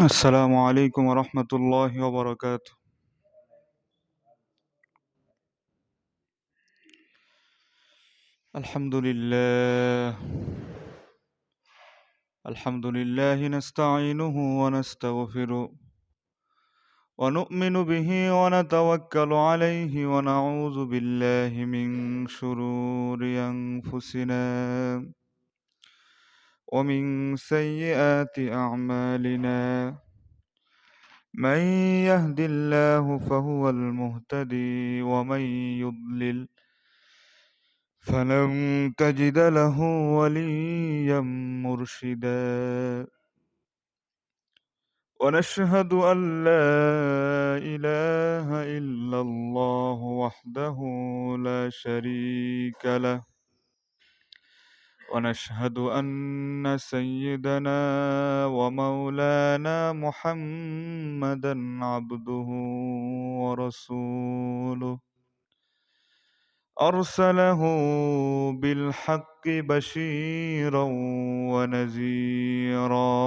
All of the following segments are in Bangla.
السلام عليكم ورحمة الله وبركاته. الحمد لله. نستعينه ونستغفره ونؤمن به ونتوكل عليه ونعوذ بالله من شرور أنفسنا ومن سيئات أعمالنا. من يهد الله فهو المهتدي ومن يضلل فلن تجد له وليا مرشدا. ونشهد أن لا إله إلا الله وحده لا شريك له. ونشهد أن سيدنا ومولانا محمدا عبده ورسوله. أرسله بالحق بشيرا ونذيرا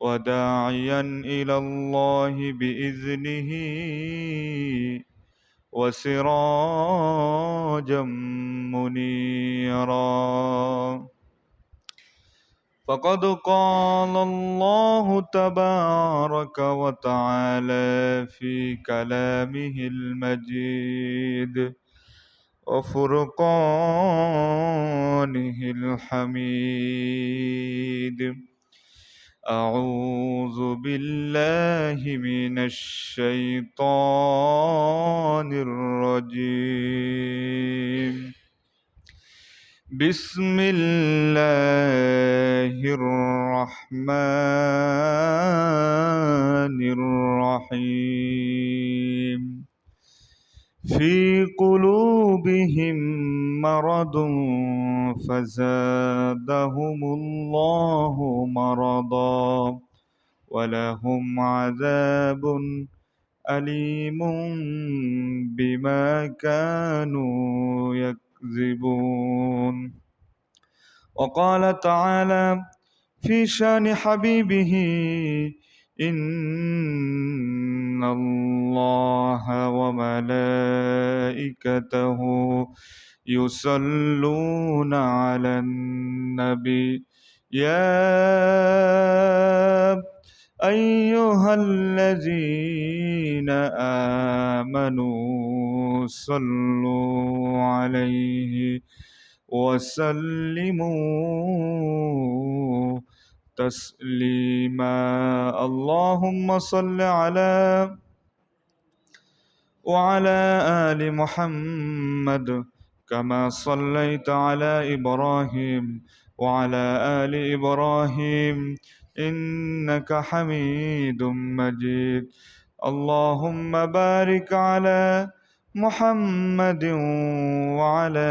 وداعيا إلى الله بإذنه وسراجا منيرا. فقد قال الله تبارك وتعالى في كلامه المجيد وفرقانه الحميد. أعوذ بالله من الشيطان الرجيم. بسم الله الرحمن الرحيم. في قلوبهم مرض فزادهم الله مرضا ولهم عذاب أليم بما كانوا يكذبون. وقال تعالى في شان حبيبه: إن الله وملائكته يصلون على النبي يا أيها الذين آمنوا صلوا عليه وسلموا تسليما. اللهم صل على وعلى آل محمد كما صليت على إبراهيم وعلى آل إبراهيم إنك حميد مجيد. اللهم بارك على محمد وعلى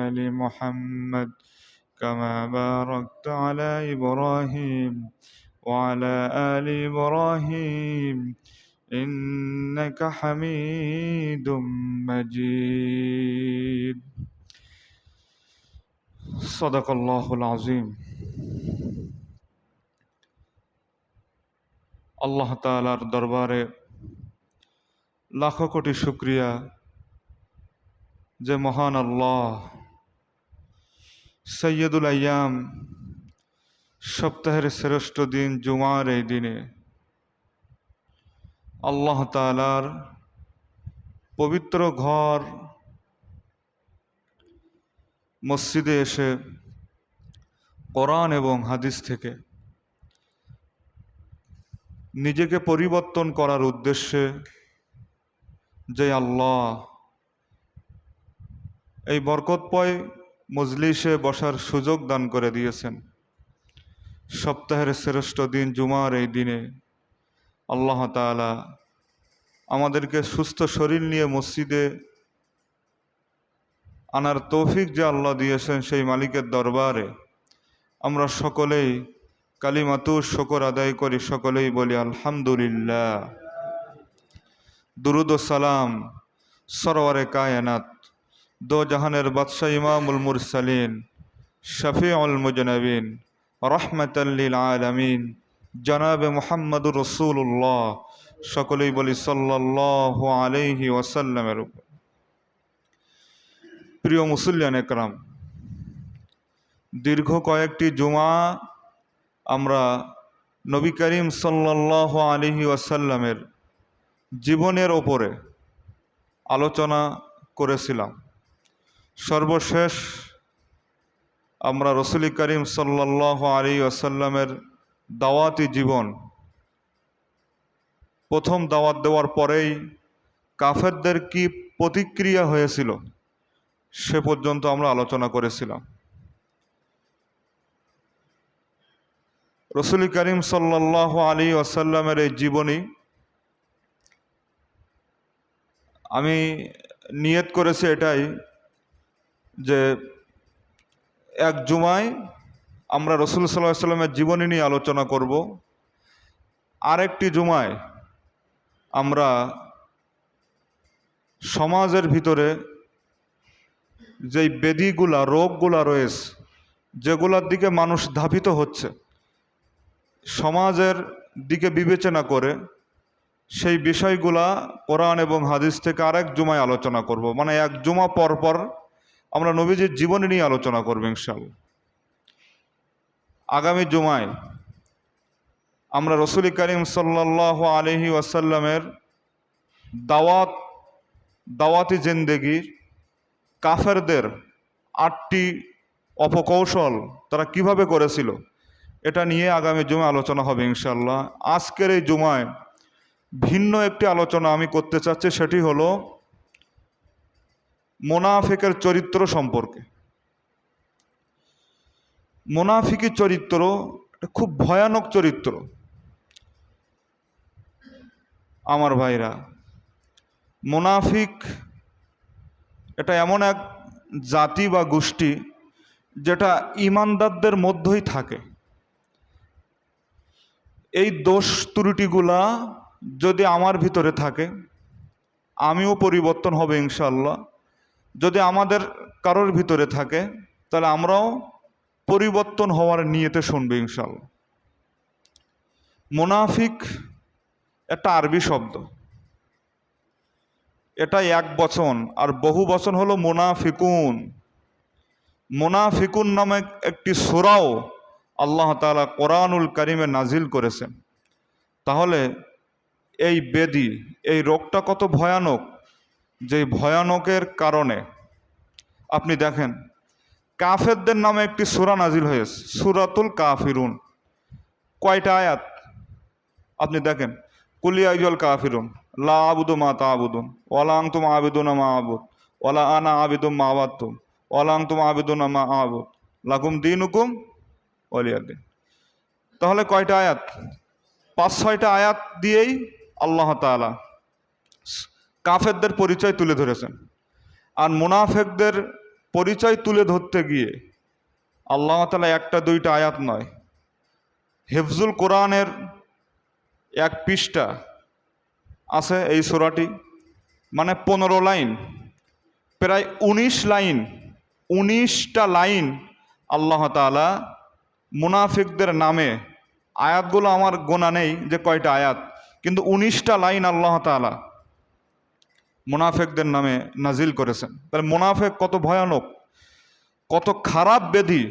آل محمد كما باركت على إبراهيم وعلى آل إبراهيم إنك حميد مجيد. صدق الله العظيم. আল্লাহ তাআলার দরবারে লাখো কোটি শুকরিয়া যে মহান আল্লাহ সৈয়দুল আইয়াম সপ্তাহের শ্রেষ্ঠ দিন জুমার এই দিনে আল্লাহ তাআলার পবিত্র ঘর মসজিদে এসে কোরআন এবং হাদিস থেকে নিজেকে পরিবর্তন করার উদ্দেশ্যে যে আল্লাহ এই বরকতময় মজলিসে বসার সুযোগ দান করে দিয়েছেন, সপ্তাহের শ্রেষ্ঠ দিন জুমার এই দিনে আল্লাহ তাআলা আমাদেরকে সুস্থ শরীর নিয়ে মসজিদে আনার তৌফিক যে আল্লাহ দিয়েছেন, সেই মালিকের দরবারে আমরা সকলেই কালিমাতুর শুকর আদায় করি, সকলেই বলি আলহামদুলিল্লাহ। দুরুদ ও সালাম সরওয়ারে কায়নাত দো জাহানের বাদশাহ ইমামুল মুরসালিন শফিউল মুজনবিন রহমাতাল লিল আলামিন জনাবে মুহাম্মদুর রাসূলুল্লাহ, সকলেই বলি সাল্লাল্লাহু আলাইহি ওয়াসাল্লামের উপর। প্রিয় মুসল্লিয়ান একরাম, দীর্ঘ কয়েকটি জুমা আমরা নবী করিম সাল্লাল্লাহু আলাইহি ওয়াসাল্লামের জীবনের ওপরে আলোচনা করেছিলাম। সর্বশেষ আমরা রাসূল করিম সাল্লাল্লাহু আলাইহি ওয়াসাল্লামের দাওয়াতি জীবন, প্রথম দাওয়াত দেওয়ার পরেই কাফেরদের কি প্রতিক্রিয়া হয়েছিল সে পর্যন্ত আমরা আলোচনা করেছিলাম। রাসূল করিম সাল্লাল্লাহু আলাইহি ওয়াসাল্লামের এই জীবনী আমি নিয়ত করেছি এটাই যে এক জুমায় আমরা রাসূল সাল্লাল্লাহু আলাইহি ওয়াসাল্লামের জীবনী নিয়ে আলোচনা করব, আরেকটি জুমায় আমরা সমাজের ভিতরে যেই ব্যাধিগুলা, রোগগুলা রয়েছে, যেগুলার দিকে মানুষ ধাবিত হচ্ছে, সমাজের দিকে বিবেচনা করে সেই বিষয়গুলা কোরআন এবং হাদিস থেকে আরেক জুমায় আলোচনা করব। মানে এক জুমা পর পর আমরা নবীজির জীবনী নিয়ে আলোচনা করব ইনশাআল্লাহ। আগামী জুমায় আমরা রাসূল করিম সাল্লাল্লাহু আলাইহি ওয়াসাল্লামের দাওয়াতি জিন্দেগির কাফেরদের 8টি অপকৌশল তারা কিভাবে করেছিল এটা নিয়ে আগামী জুমায় আলোচনা হবে ইনশাআল্লাহ। আজকের এই জুমায় ভিন্ন একটি আলোচনা আমি করতে চাচ্ছি, সেটি হলো মুনাফিকের চরিত্র সম্পর্কে। মুনাফিকি চরিত্র খুব ভয়ানক চরিত্র আমার ভাইরা। মুনাফিক এটা এমন এক জাতি বা গোষ্ঠী যেটা ঈমানদারদের মধ্যেই থাকে। এই দোষ ত্রুটিগুলা যদি আমার ভিতরে থাকে, আমিও পরিবর্তন হবে ইনশাআল্লাহ। যদি আমাদের কারোর ভিতরে থাকে তাহলে আমরাও পরিবর্তন হওয়ার নিয়তে শুনবে ইনশাআল্লাহ। মুনাফিক একটা আরবি শব্দ, এটা এক বচন, আর বহু বচন হলো মুনাফিকুন। মুনাফিকুন নামে একটি সূরাও আল্লাহ তাআলা কোরআনুল কারিমে নাজিল করেছেন। তাহলে এই ব্যাধি, এই রোগটা কত ভয়ানক, যে ভয়ানকের কারণে আপনি দেখেন কাফেরদের নামে একটি সূরা নাজিল হয়েছে, সূরাতুল কাফিরুন। কয়টা আয়াত আপনি দেখেন, কুল ইয়া আইয়ুহাল কাফিরুন লা আবুদু মা তা'বুদুন ওয়ালা আনতুম আবিদুনা মা আবুদ ওয়ালা আনা আবিদুম মা আবাদতুম ওয়ালা আনতুম আবিদুনা মা আবুদ লাকুম দীনুকুম ওয়ালিয়া দ্বীন। তাহলে কয়টা আয়াত? 5-6টা আয়াত দিয়েই আল্লাহ তাআলা কাফেরদের পরিচয় তুলে ধরেছেন। আর মুনাফিকদের পরিচয় তুলে ধরতে গিয়ে আল্লাহ তাআলা 1-2টা আয়াত নয়, হিফজুল কোরআনের 1 পৃষ্ঠা আছে এই সূরাটি, মানে 15 লাইন, প্রায় 19 লাইন, 19টা লাইন আল্লাহ তাআলা মুনাফিকদের নামে, আয়াতগুলো আমার গোনা নেই যে কয়টা আয়াত, কিন্তু 19টা লাইন আল্লাহ তাআলা মুনাফিকদের নামে নাজিল করেছেন। তাহলে মুনাফিক কত ভয়ানক, কত খারাপ ব্যাধি,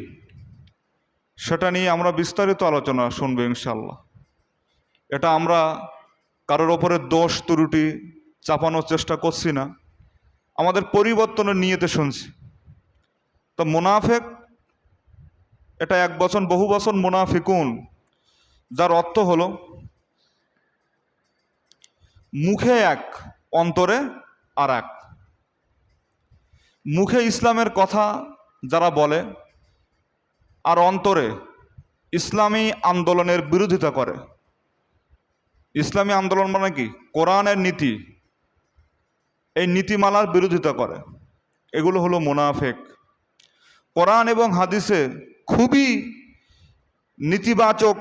সেটা নিয়ে আমরা বিস্তারিত আলোচনা শুনবো ইনশাআল্লাহ। এটা আমরা কারোর ওপরে দোষ ত্রুটি চাপানোর চেষ্টা করছি না, আমাদের পরিবর্তনের নিয়তে শুনছি। তো মুনাফিক এটা এক বচন, বহু বচন মুনাফিকুন, যার অর্থ হলো মুখে এক, অন্তরে আর এক। মুখে ইসলামের কথা যারা বলে আর অন্তরে ইসলামী আন্দোলনের বিরোধিতা করে। ইসলামী আন্দোলন মানে কি? কোরআনের নীতি, এই নীতিমালার বিরোধিতা করে, এগুলো হলো মুনাফিক। কোরআন এবং হাদিসে খুবই নীতিবাচক,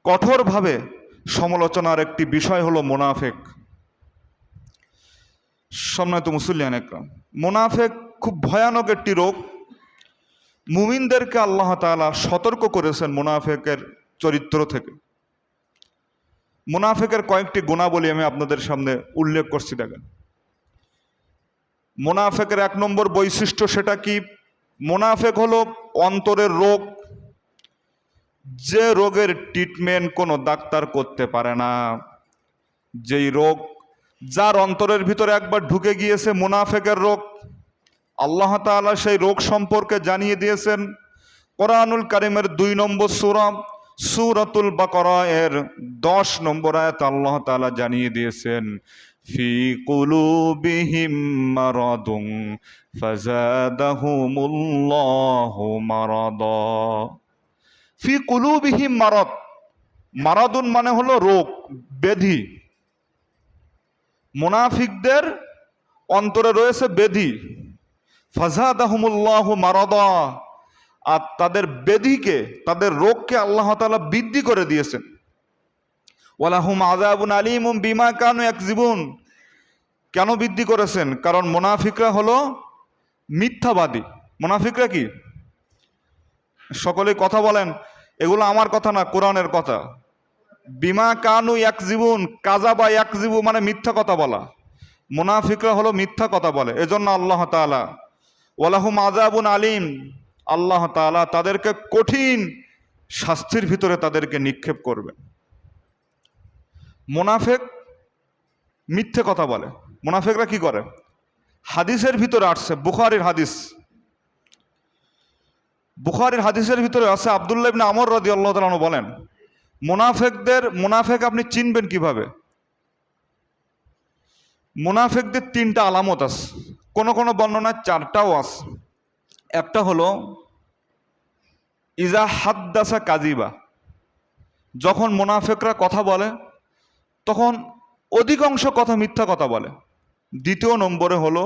কঠোরভাবে সমালোচনার একটি বিষয় হলো মুনাফিক। সম্মানিত মুসল্লিয়ান একরাম, মুনাফিক খুব ভয়ানক একটি রোগ। মুমিনদেরকে আল্লাহ তাআলা সতর্ক করেছেন মুনাফিকের চরিত্র থেকে। মুনাফিকের কয়েকটি গুণাবলী আমি আপনাদের সামনে উল্লেখ করছি। দেখেন, মুনাফিকের 1 নম্বর বৈশিষ্ট্য সেটা কি? মুনাফিক হলো অন্তরের রোগ, যে রোগের ট্রিটমেন্ট কোনো ডাক্তার করতে পারে না। যেই রোগ যার অন্তরের ভিতরে একবার ঢুকে গিয়েছে, মুনাফিকের রোগ, আল্লাহ তাআলা সেই রোগ সম্পর্কে জানিয়ে দিয়েছেন কোরআনুল কারীমের 2 নম্বর সূরা সূরাতুল বাকারা এর 10 নম্বর আয়াত আল্লাহ তাআলা জানিয়ে দিয়েছেন, ফি কুলুবিহিম মারাদুন ফাযাদাহুমুল্লাহু মারাদা। ফি কুলুবিহিম মারাদ, মারাদুন মানে হলো রোগ, ব্যাধি। মুনাফিকদের অন্তরে রয়েছে ব্যাধি, ফাযাদাহুমুল্লাহু মারাদা, আর তাদের ব্যাধিকে, তাদের রোগকে আল্লাহ তাআলা বৃদ্ধি করে দিয়েছেন। ওয়ালাহুম আযাবুন আলীমুম বিমা কানু ইয়াকযিবুন। কেন বৃদ্ধি করেছেন? কারণ মুনাফিকরা হলো মিথ্যাবাদী। মুনাফিকরা কি? সকলেই কথা বলেন, এগুলো আমার কথা না, কোরআনের কথা। বিমা কানু ইয়াকযিবুন, কাযাবা ইয়াকযিবু মানে মিথ্যা কথা বলা। মুনাফিকরা হলো মিথ্যা কথা বলে। এজন্য আল্লাহ তাআলা ওয়ালাহুম আযাবুন আলীম, আল্লাহ তাআলা তাদেরকে কঠিন শাস্তির ভিতরে তাদেরকে নিক্ষেপ করবেন। মুনাফিক মিথ্যে কথা বলে। মুনাফিকরা কি করে? হাদিসের ভিতরে আসছে, বুখারীর হাদিস, বুখারীর হাদিসের ভিতরে আছে, আব্দুল্লাহ ইবনে আমর রাদিয়াল্লাহু তাআলা আনহু বলেন, মুনাফিক আপনি চিনবেন কিভাবে? মুনাফিকদের 3টা আলামত আছে, কোন কোন বর্ণনায় 4টাও আছে। একটা হলো ইজা হাদ্দাসা কাযিবা, যখন মুনাফিকরা কথা বলে তখন অধিকাংশ কথা মিথ্যা কথা বলে। দ্বিতীয় নম্বরে হলো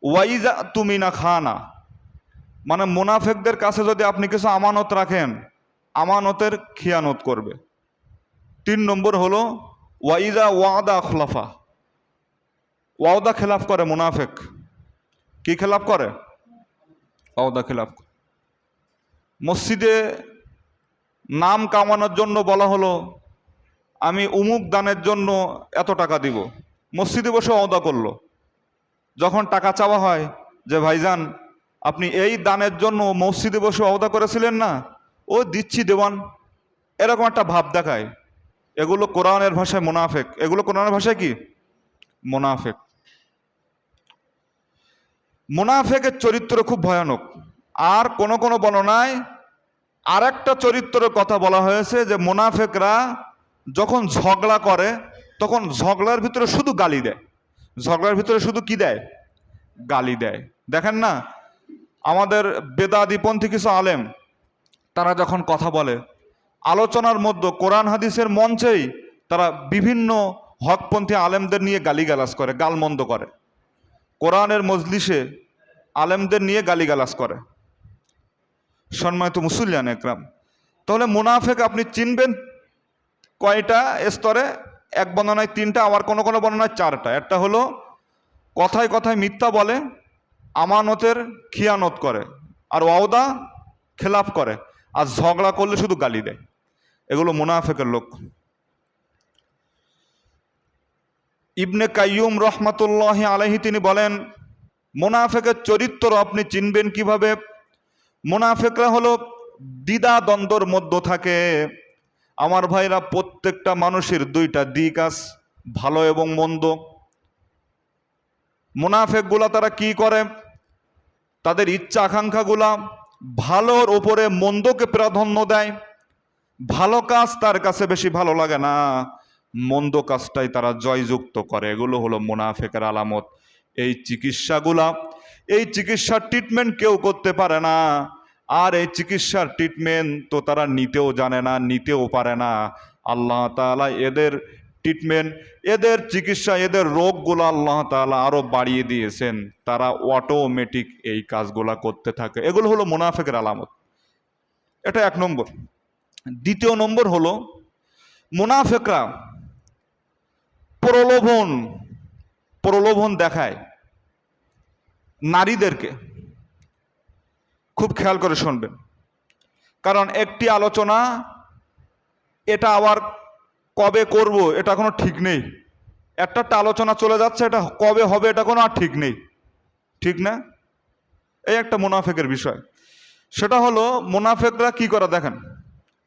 ওয়াইজা তুমিনা খানা, মানে মুনাফিকদের কাছে যদি আপনি কিছু আমানত রাখেন, আমানতের খিয়ানত করবে। 3 নম্বর হলো ওয়াইজা ওয়াদা আখলাফা, ওয়াদা খেলাফ করে মুনাফিক। কি খেলাফ করে? ওয়াদা খেলাফ। মসজিদে নাম কামানোর জন্য বলা হলো আমি উমুক দানের জন্য এত টাকা দিব, মসজিদে বসে ওয়াদা করলো। যখন টাকা চাওয়া হয় যে ভাইজান আপনি এই দানের জন্য মসজিদে বসে ওয়াদা করেছিলেন না, ও দিচ্ছি দেওয়ান, এরকম একটা ভাব দেখায়। এগুলো কোরআনের ভাষায় মুনাফিক। এগুলো কোরআনের ভাষায় কি? মুনাফিক। মুনাফিকের চরিত্র খুব ভয়ানক। আর কোন কোন বর্ণনায় আরেকটা চরিত্রের কথা বলা হয়েছে যে মুনাফিকরা যখন ঝগড়া করে তখন ঝগড়ার ভিতরে শুধু গালি দেয়। ঝগড়ার ভিতরে শুধু কি দেয়? গালি দেয়। দেখেন না, আমাদের বেদাদিপন্থী কিছু আলেম তারা যখন কথা বলে, আলোচনার মধ্যে কোরআন হাদিসের মঞ্চেই তারা বিভিন্ন হকপন্থী আলেমদের নিয়ে গালিগালাজ করে, গালমন্দ করে। কোরআনের মজলিসে আলেমদের নিয়ে গালিগালাজ করে। সম্মানিত মুসল্লিয়ান একরাম, তাহলে মুনাফিক আপনি চিনবেন কয়টা স্তরে? এক বর্ণনায় 3টা, আবার কোনো কোনো বর্ণনায় 4টা। একটা হলো কথায় কথায় মিথ্যা বলে, আমানতের খিয়ানত করে, আর ওয়াদা খেলাফ করে, আর ঝগড়া করলে শুধু গালি দেয়। এগুলো মুনাফিকের লক্ষণ। ইবনে কাইয়ুম রহমাতুল্লাহি আলাইহি তিনি বলেন, মুনাফিকের চরিত্র আপনি চিনবেন কিভাবে? মুনাফিকরা হলো দ্বিধা দ্বন্দ্বর মধ্যে থাকে। আমার ভাইরা, প্রত্যেকটা মানুষের 2টা দিক আছে, ভালো এবং মন্দ। মুনাফিকগুলা তারা কি করে? তাদের ইচ্ছা আকাঙ্ক্ষাগুলা ভালোর উপরে মন্দকে প্রাধান্য দেয়। ভালো কাজ তার কাছে বেশি ভালো লাগে না, মন্দ কাজটাই তারা জয়যুক্ত করে। এগুলো হলো মুনাফিকের আলামত। এই চিকিৎসার ট্রিটমেন্ট কেউ করতে পারে না। আর এই চিকিৎসার ট্রিটমেন্ট তো তারা নিতেও জানে না, নিতেও পারে না। আল্লাহ তাআলা এদের ট্রিটমেন্ট, এদের চিকিৎসা, এদের রোগগুলো আল্লাহ তাআলা আরো বাড়িয়ে দিয়েছেন। তারা অটোমেটিক এই কাজগুলা করতে থাকে। এগুলো হলো মুনাফিকের আলামত। এটা 1 নম্বর। দ্বিতীয় নম্বর হলো মুনাফিকরা প্রলোভন দেখায় নারীদেরকে। খুব খেয়াল করে শুনবেন, কারণ একটি আলোচনা এটা আবার কবে করব এটা কোনো ঠিক নেই, একটা আলোচনা চলে যাচ্ছে, এটা কবে হবে এটা কোনো আর ঠিক নেই, ঠিক না? এই একটা মুনাফিকের বিষয়। সেটা হলো মুনাফিকরা কি করে দেখেন,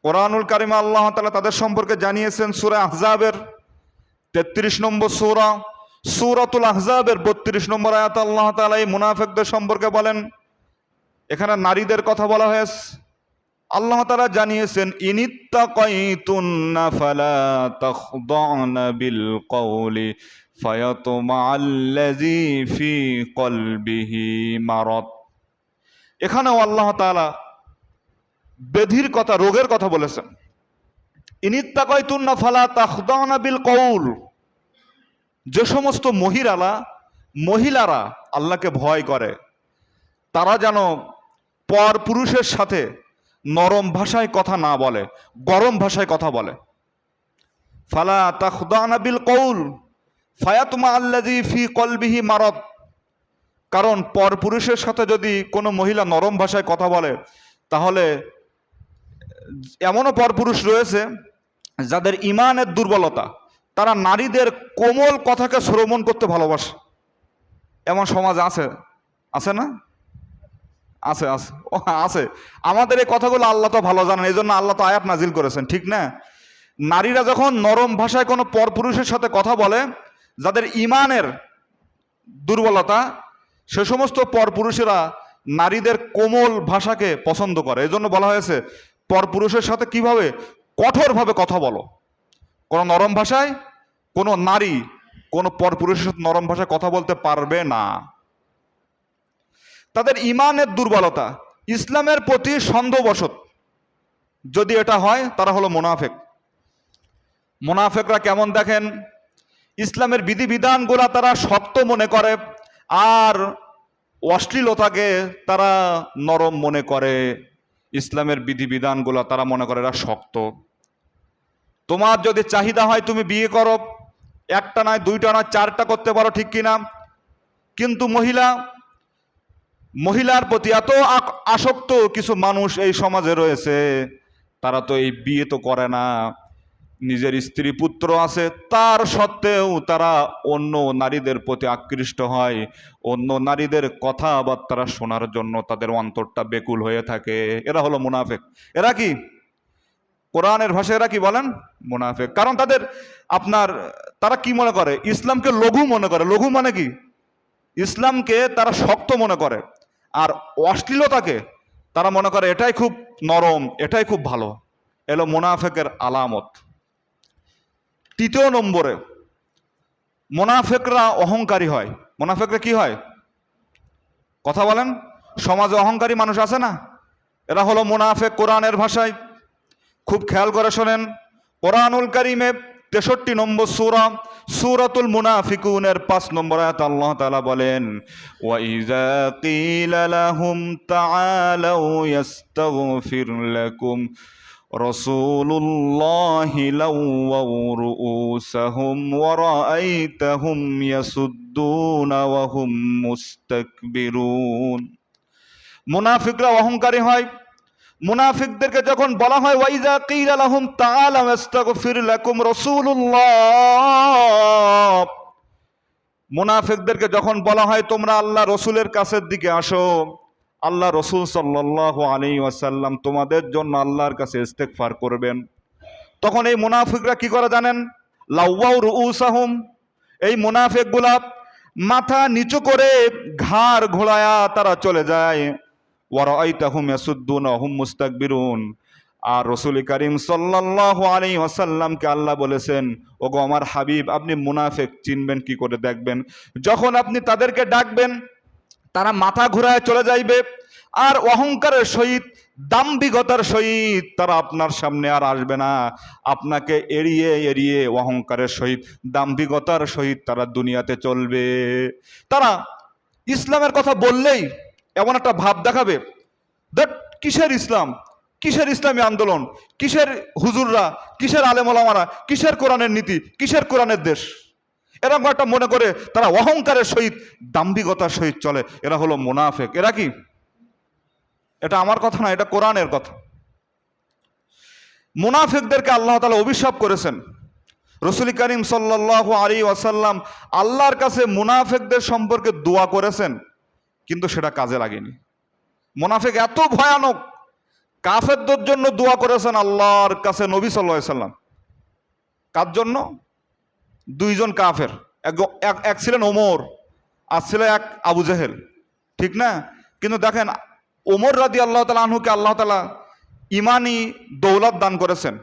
কোরআনুল কারিমে আল্লাহ তাআলা তাদের সম্পর্কে জানিয়েছেন সূরা আহজাবের 33 নম্বর সূরা, সূরাতুল আহজাবের 32 নম্বর আয়াতে আল্লাহ তাআলা এই মুনাফিকদের সম্পর্কে বলেন, এখানে নারীদের কথা বলা হয়েছে। আল্লাহ তাআলা জানিয়েছেন ইনিত্তাকাইতুন্না ফালা তাখদা'না বিল কওলি ফায়াতমাআল্লাযী ফি কলবিহি মারাদ। এখানেও আল্লাহ তাআলা ব্যাধির কথা, রোগের কথা বলেছেন। ইনিত্তাকাইতুন্না ফালা তাখদা'না বিল কওল, যে সমস্ত মহিলারা আল্লাহকে ভয় করে তারা যেন পর পুরুষের সাথে নরম ভাষায় কথা না বলে, গরম ভাষায় কথা বলে। ফালা তাখদা'না বিল কওল ফায়াতমাআল্লাযী ফি কলবিহি মারাদ, কারণ পর পুরুষের সাথে যদি কোনো মহিলা নরম ভাষায় কথা বলে, তাহলে এমনও পর পুরুষ রয়েছে যাদের ঈমানের দুর্বলতা, তারা নারীদের কোমল কথাকে শ্রবণ করতে ভালোবাসে। এমন সমাজ আছে, আছে না? আছে আছে ও আছে। আমাদের এই কথাগুলো আল্লাহ তো ভালো জানেন, এই জন্য আল্লাহ তো আয়াত নাজিল করেছেন, ঠিক না? নারীরা যখন নরম ভাষায় কোনো পরপুরুষের সাথে কথা বলে, যাদের ঈমানের দুর্বলতা, সে সমস্ত পরপুরুষেরা নারীদের কোমল ভাষাকে পছন্দ করে। এই জন্য বলা হয়েছে পরপুরুষের সাথে কিভাবে কঠোরভাবে কথা বলো। কোনো নরম ভাষায় কোনো নারী কোনো পরপুরুষের সাথে নরম ভাষায় কথা বলতে পারবে না। তাদের ঈমানের দুর্বলতা, ইসলামের প্রতি সন্দেহবশত যদি এটা হয়, তারা হলো মুনাফিক। মুনাফিকরা কেমন দেখেন, ইসলামের বিধিবিধানগুলা তারা শক্ত মনে করে, আর অশ্লীলতাকে তারা নরম মনে করে। ইসলামের বিধিবিধানগুলা তারা মনে করে এরা শক্ত। তোমার যদি চাহিদা হয় তুমি বিয়ে করো, একটা নয়, দুইটা নয়, চারটা করতে পারো, ঠিক কিনা? কিন্তু মহিলার প্রতি এত আসক্ত কিছু মানুষ এই সমাজে রয়েছে, তারা তো এই বিয়ে তো করে না, নিজের স্ত্রী পুত্র আছে, তার সত্ত্বেও তারা অন্য নারীদের প্রতি আকৃষ্ট হয়, অন্য নারীদের কথাবার্তা শোনার জন্য তাদের অন্তরটা বেকুল হয়ে থাকে। এরা হলো মুনাফিক। এরা কি কোরআনের ভাষায় এরা কি বলেন? মুনাফিক। কারণ তারা কি মনে করে? ইসলামকে লঘু মনে করে। লঘু মানে কি? ইসলামকে তারা শক্ত মনে করে, আর অশ্লীলতাকে তারা মনে করে এটাই খুব নরম, এটাই খুব ভালো। এলো মুনাফিকের আলামত। তৃতীয় নম্বরে, মুনাফিকরা অহংকারী হয়। মুনাফিকরা কি হয়? কথা বলেন। সমাজে অহংকারী মানুষ আছে না? এরা হলো মুনাফিক কোরআনের ভাষায়। খুব খেয়াল করে শোনেন, কোরআনুল কারীমে 63 নম্বর সূরা, সূরাতুল মুনাফিকুনের 5 নম্বর আয়াতে আল্লাহ তাআলা বলেন, ওয়া ইযা কিলা লাহুম তাআলাউ ইস্তাগফির লাকুম রাসূলুল্লাহি লাওয়াউ রুউসাহুম ওয়া রাআইতাহুম ইয়াসুদ্দুনা ওয়া হুম মুস্তাকবিরুন। মুনাফিকরা অহংকারী হয়। মুনাফিকদেরকে যখন বলা হয় ওয়াইজা কিলা লাহুম তাআলা আস্তাগফির লাকুম রাসূলুল্লাহ, মুনাফিকদেরকে যখন বলা হয় তোমরা আল্লাহ রসুলের কাছের দিকে আসো, আল্লাহ রসুল সাল্লাল্লাহু আলাইহি ওয়াসাল্লাম তোমাদের জন্য আল্লাহর কাছে ইস্তেগফার করবেন, তখন এই মুনাফিকরা কি করে জানেন? লাওয়াউ রুউসাহুম, এই মুনাফিকগুলা মাথা নিচু করে ঘাড় ঘোরায়া তারা চলে যায়। ওয়ারাআইতাহুম ইয়াসুদ্দুনা ওয়া হুম মুস্তাকবিরুন। আর রাসূল করিম সাল্লাল্লাহু আলাইহি ওয়াসাল্লামকে আল্লাহ বলেছেন, ওগো আমার হাবিব, আপনি মুনাফিক চিনবেন কি করে? দেখবেন যখন আপনি তাদেরকে ডাকবেন তারা মাথা ঘুরায় চলে যাইবে, আর অহংকারের সহিত, দাম্ভিকতার সহিত তারা আপনার সামনে আর আসবে না। আপনাকে এড়িয়ে এড়িয়ে অহংকারের সহিত, দাম্ভিকতার সহিত তারা দুনিয়াতে চলবে। তারা ইসলামের কথা বললেই এমন একটা ভাব দেখাবে, দ্যাট কিসের ইসলাম, কিসের ইসলামী আন্দোলন, কিসের হুজুররা, কিসের আলেম ওলামারা, কিসের কোরআনের নীতি, কিসের কোরআনের দেশ, এরকম একটা মনে করে তারা অহংকারের সহিত, দাম্ভিকতার সহিত চলে। এরা হলো মুনাফিক। এরা কি? এটা আমার কথা না, এটা কোরআনের কথা। মুনাফিকদেরকে আল্লাহ তাআলা অভিশাপ করেছেন। রসুল করিম সাল্লাল্লাহু আলাইহি ওয়াসাল্লাম আল্লাহর কাছে মুনাফিকদের সম্পর্কে দোয়া করেছেন, কিন্তু সেটা কাজে লাগেনি। মুনাফিক এত ভয়ানক, কাফেরদের জন্য দোয়া করেছেন আল্লাহর কাছে নবী সাল্লাল্লাহু আলাইহি ওয়াসাল্লাম। কার জন্য? দুইজন কাফের, এক ছিলেন ওমর, আর ছিল এক আবু জেহেল, ঠিক না? কিন্তু দেখেন, ওমর রাদিয়াল্লাহু তাআলা আনহুকে আল্লাহ তাআলা ইমানি দৌলত দান করেছেন,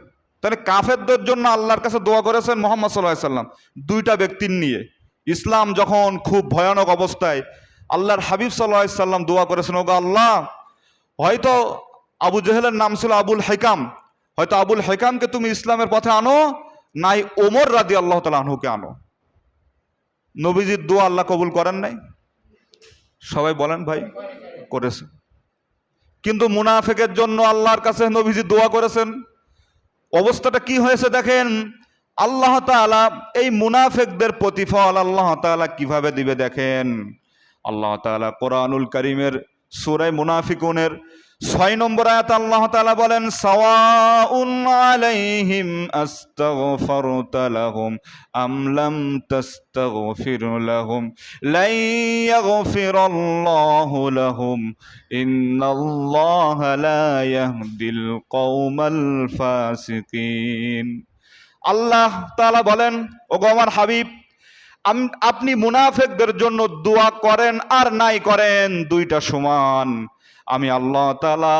তাহলে কাফেরদের জন্য আল্লাহর কাছে দোয়া করেছেন মুহাম্মদ সাল্লাল্লাহু আলাইহি ওয়াসাল্লাম দুইটা ব্যক্তির নিয়ে। ইসলাম যখন খুব ভয়ানক অবস্থায়, আল্লাহর হাবিব সাল্লাল্লাহু আলাইহি ওয়াসাল্লাম দোয়া করেছেন, ওগো আল্লাহ, হয়তো আবু জেহেলের নাম ছিল আবুল হেকাম, হয়তো আবুল হেকামকে তুমি ইসলামের পথে আনো, নাই ওমর রাদিয়াল্লাহু তাআলা আনহুকে আনো। নবীজির দোয়া আল্লাহ কবুল করেন নাই? সবাই বলেন ভাই, করেছে। কিন্তু মুনাফিকের জন্য আল্লাহর কাছে নবীজি দোয়া করেছেন। অবস্থাটা কি হয়েছে দেখেন, আল্লাহ তাআলা এই মুনাফিকদের প্রতিফল আল্লাহ তাআলা কিভাবে দিবে দেখেন। আল্লাহ তাআলা কোরআনুল কারীমের সূরা মুনাফিকুনের ৬ নম্বর আয়াত আল্লাহ তাআলা বলেন, সাওয়াউন আলাইহিম আস্তাগফারতা লাহুম আম লাম তাস্তাগফির লাহুম লা ইয়াগফিরাল্লাহু লাহুম ইন্নাল্লাহা লা ইয়াহদিল কওমাল ফাসিকিন। আল্লাহ তাআলা বলেন, ওগো আমার হাবিব, আপনি মুনাফিকদের জন্য দোয়া করেন আর নাই করেন দুইটা সমান। আমি আল্লাহ তাআলা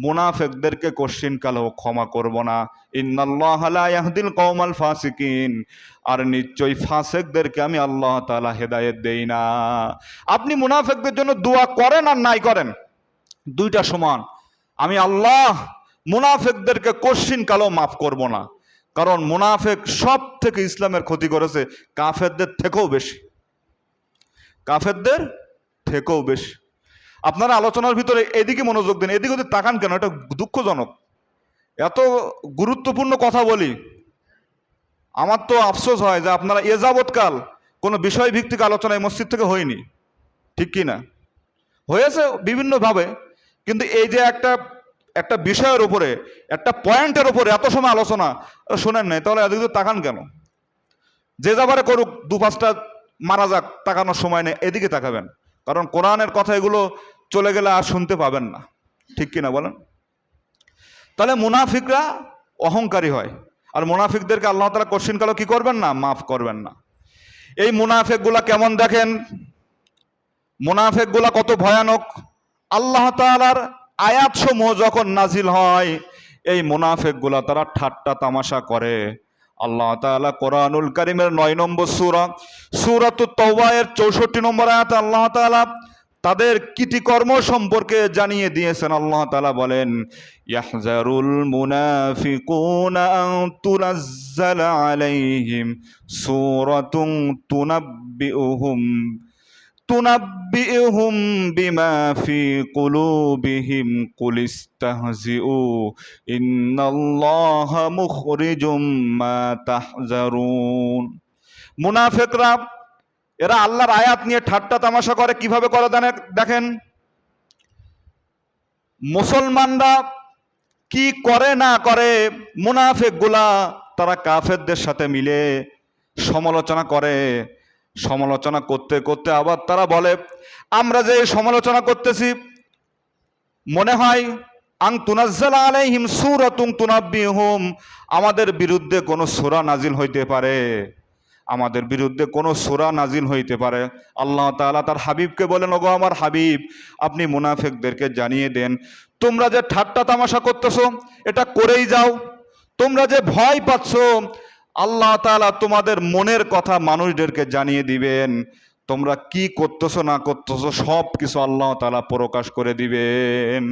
মুনাফিকদেরকে কোশ্চিন কালেও ক্ষমা করব না। ইন্নাল্লাহা লা ইয়াহদিল কওমাল ফাসিকিন, আর নিশ্চয়ই ফাসিকদেরকে আমি আল্লাহ তাআলা হেদায়েত দেই না। আপনি মুনাফিকদের জন্য দোয়া করেন আর নাই করেন দুইটা সমান। আমি আল্লাহ মুনাফিকদেরকে কোশ্চিন কালেও মাফ করব না, কারণ মুনাফিক সব থেকে ইসলামের ক্ষতি করেছে কাফেরদের থেকেও বেশি, কাফেরদের থেকেও বেশি। আপনারা আলোচনার ভিতরে এদিকে মনোযোগ দিন, এদিকে ওদিকে তাকান কেন? এটা দুঃখজনক। এত গুরুত্বপূর্ণ কথা বলি, আমার তো আফসোস হয় যে আপনারা এ যাবৎকাল কোনো বিষয় ভিত্তিক আলোচনা এই মসজিদ থেকে হয়নি, ঠিক কি না? হয়েছে বিভিন্নভাবে, কিন্তু এই যে একটা বিষয়ের উপরে, একটা পয়েন্টের উপরে এত সময় আলোচনা শোনেন নাই, তাহলে এদিকে তাকান কেন? যে যাবারে করুক, দু পাঁচটা মারা যাক, তাকানোর সময় নেই, এদিকে তাকাবেন, কারণ কোরআনের কথা এগুলো চলে গেলে আর শুনতে পাবেন না, ঠিক কিনা বলেন? তাহলে মুনাফিকরা অহংকারী হয়, আর মুনাফিকদেরকে আল্লাহ তাআলা কোশ্চিন কালেও কি করবেন না? মাফ করবেন না। এই মুনাফিকগুলা কেমন দেখেন, মুনাফিকগুলা কত ভয়ানক। আল্লাহ তাআলার আয়াত সমূহ যখন নাজিল হয়, এই মুনাফিকগুলা তারা ঠাট্টা তামাশা করে। আল্লাহ তাআলা কোরআনুল কারীমের ৯ নম্বর সূরা সূরাতুত তাওবা এর ৬৪ নম্বর আয়াতে আল্লাহ তাআলা তাদের কৃতিকর্ম সম্পর্কে জানিয়ে দিয়েছেন। আল্লাহ তাআলা বলেন, ইয়াহজারুল মুনাফিকুনা আন তুনাজ্জালা আলাইহিম সূরাতুন তুনাব্বিউহুম বিমা ফি কুলুবিহিম কুল ইস্তাহজিউ ইন্নাল্লাহা মুখরিজুম মা তাহজারুন। মুনাফিকরা এরা আল্লাহর আয়াত নিয়ে ঠাট্টা তামাশা করে। কিভাবে করে দেখেন, মুসলমানরা কি করে না করে, মুনাফিকগুলা তারা কাফেরদের সাথে মিলে সমালোচনা করে। সমালোচনা করতে করতে আবার তারা বলে, আমরা যে সমালোচনা করতেছি, মনে হয় আন তুনাজ্জালা আলাইহিম সূরাতুন তুনাব্বিহুম, আমাদের বিরুদ্ধে কোনো সূরা নাজিল হইতে পারে, আমাদের বিরুদ্ধে কোনো সূরা নাজিল হইতে পারে। আল্লাহ তাআলা তার হাবিবকে বলেন, ওগো আমার হাবিব, আপনি মুনাফিকদেরকে জানিয়ে দেন, তোমরা যে ঠাট্টা তামাশা করতেছো এটা করেই যাও। তোমরা যে ভয় পাচ্ছ, আল্লাহ তাআলা তোমাদের মনের কথা মানুষদেরকে জানিয়ে দিবেন। তোমরা কি করতেছো না করতেছো সব কিছু আল্লাহ তাআলা প্রকাশ করে দিবেন।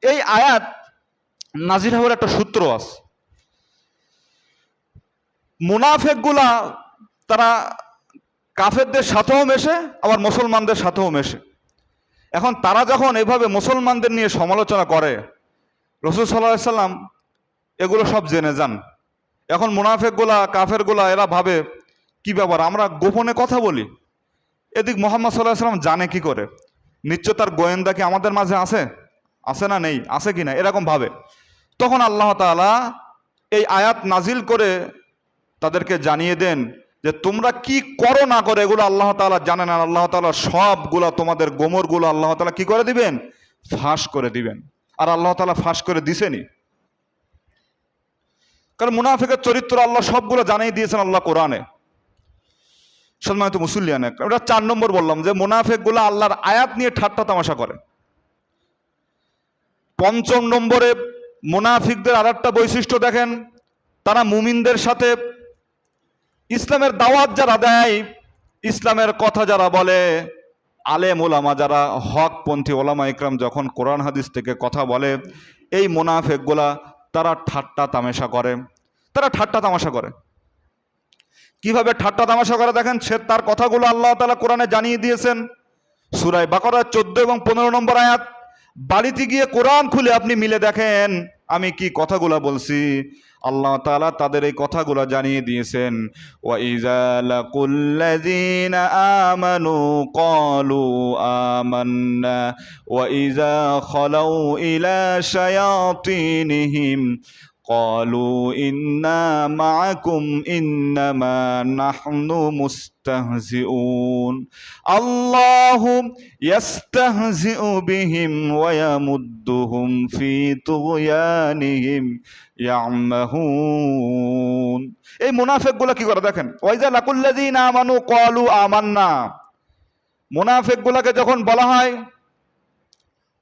এই আয়াত নাজিল হওয়ার একটা সূত্র আছে। মুনাফিকগুলা তারা কাফেরদের সাথেও মেশে, আবার মুসলমানদের সাথেও মেশে। এখন তারা যখন এভাবে মুসলমানদের নিয়ে সমালোচনা করে, রাসূল সাল্লাল্লাহু আলাইহি সাল্লাম এগুলো সব জেনে যান। এখন মুনাফিকগুলা, কাফেরগুলা এরা ভাবে কি ব্যাপার, আমরা গোপনে কথা বলি, এদিক মুহাম্মদ সাল্লাল্লাহু আলাইহি সাল্লাম জানে কি করে? নিশ্চয় তার গোয়েন্দা কি আমাদের মাঝে আছে না নেই, আছে কি না, এরকম ভাবে। তখন আল্লাহ তাআলা এই আয়াত নাজিল করে তাদেরকে জানিয়ে দেন যে তোমরা কি করো না করো এগুলো আল্লাহ তাআলা জানেন, আর আল্লাহ তাআলা সবগুলা তোমাদের গোমরগুলো আল্লাহ তাআলা কি করে দিবেন? ফাঁস করে দিবেন। আর আল্লাহ তাআলা ফাঁস করে দিছেনি। কারণ মুনাফিকের চরিত্র আল্লাহ সবগুলো জানিয়ে দিয়েছেন আল্লাহ কোরআনে। সম্মানিত মুসল্লিয়ান, এটা 4 নম্বর বললাম যে মুনাফিকগুলো আল্লাহর আয়াত নিয়ে ঠাট্টা তামাশা করে। 5 নম্বরে মুনাফিকদের আরেকটা বৈশিষ্ট্য দেখেন, তারা মুমিনদের সাথে ইসলামের দাওয়াত যারা দেয়, ইসলামের কথা যারা বলে, আলেম ওলামা যারা হকপন্থী ওলামা ইকরাম যখন কোরআন হাদিস থেকে কথা বলে, এই মুনাফিকগুলা তারা ঠাট্টা তামাশা করে। তারা ঠাট্টা তামাশা করে। কিভাবে ঠাট্টা তামাশা করে দেখেন, সে তার কথাগুলো আল্লাহ তাআলা কোরআনে জানিয়ে দিয়েছেন। সূরা বাকারা 14 এবং 15 নম্বর আয়াত। বাড়িতে গিয়ে কোরআন খুলে আপনি মিলে দেখেন আমি কি কথাগুলো বলছি। আল্লাহ তাআলা তাদের এই কথাগুলো জানিয়ে দিয়েছেন। ওয়া ইযা লাকুল্লাযীনা আমানু ক্বালু আমান্না ওয়া ইযা খালাউ ইলা শায়াতিনহিম ক্বালু ইন্না মাআকুম ইন্নামা নাহনু মুস্তাহজিউন আল্লাহু ইয়াস্তাহজিউ বিহিম ওয়া ইয়ামুদ্দুহুম ফি তুগয়ানিহিম ইয়ামাহুন। এই মুনাফিকগুলো কি করে দেখেন, ওয়া ইযা লাকুল্লাযীনা আমানু ক্বালু আমান্না, মুনাফিকগুলোকে যখন বলা হয়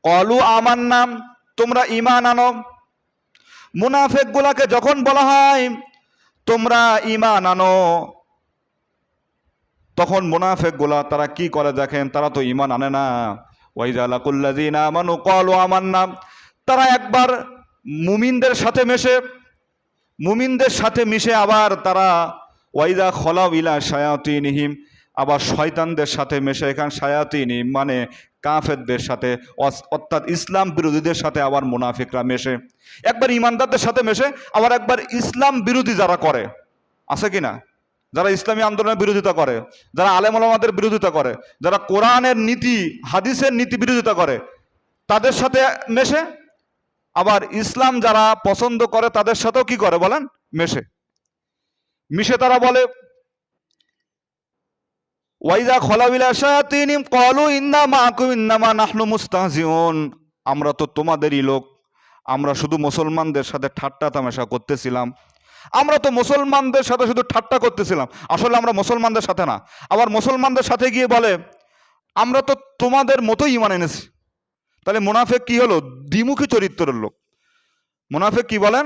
ক্বালু আমান্না তোমরা ঈমান আনো, মুনাফিকগুলোকে যখন বলা হয় তোমরা ঈমান আনো, তখন মুনাফিকগুলা তারা কি করে দেখেন, তারা তো ঈমান আনে না। ওয়া ইযা লাকুল্লাযীনা আমানু ক্বালু আমান্না, তারা একবার মুমিনদের সাথে মিশে আবার তারা ওয়া ইযা খালাউ ইলা শায়াতিনহিম, আবার শয়তানদের সাথে মেশে। এখানে শায়াতিনহিম মানে কাফেরদের সাথে, অর্থাৎ ইসলাম বিরোধীদের সাথে আবার মুনাফিকরা মেশে। একবার ইমানদারদের সাথে মেশে, আবার একবার ইসলাম বিরোধী যারা করে, আছে কিনা, যারা ইসলামী আন্দোলনের বিরোধিতা করে, যারা আলেম ওলামাদের বিরোধিতা করে, যারা কোরআনের নীতি হাদিসের নীতি বিরোধিতা করে, তাদের সাথে মেশে। আবার ইসলাম যারা পছন্দ করে তাদের সাথেও কি করে বলেন, মিশে তারা বলে ওয়াইজা খালাউ ইলা শায়াতিনহিম ক্বালু ইন্না মাআকুম ইন্নামা নাহনু মুস্তাহজিউন, আমরা তো তোমাদেরই লোক, আমরা শুধু মুসলমানদের সাথে ঠাট্টা তামাশা করতেছিলাম, আমরা তো মুসলমানদের সাথে শুধু ঠাট্টা করতেছিলাম, আসলে আমরা মুসলমানদের সাথে না। আবার মুসলমানদের সাথে গিয়ে বলে আমরা তো তোমাদের মতোই ঈমান এনেছি। তাহলে মুনাফিক কি হলো, দ্বিমুখী চরিত্রের লোক। মুনাফিক কি বলেন,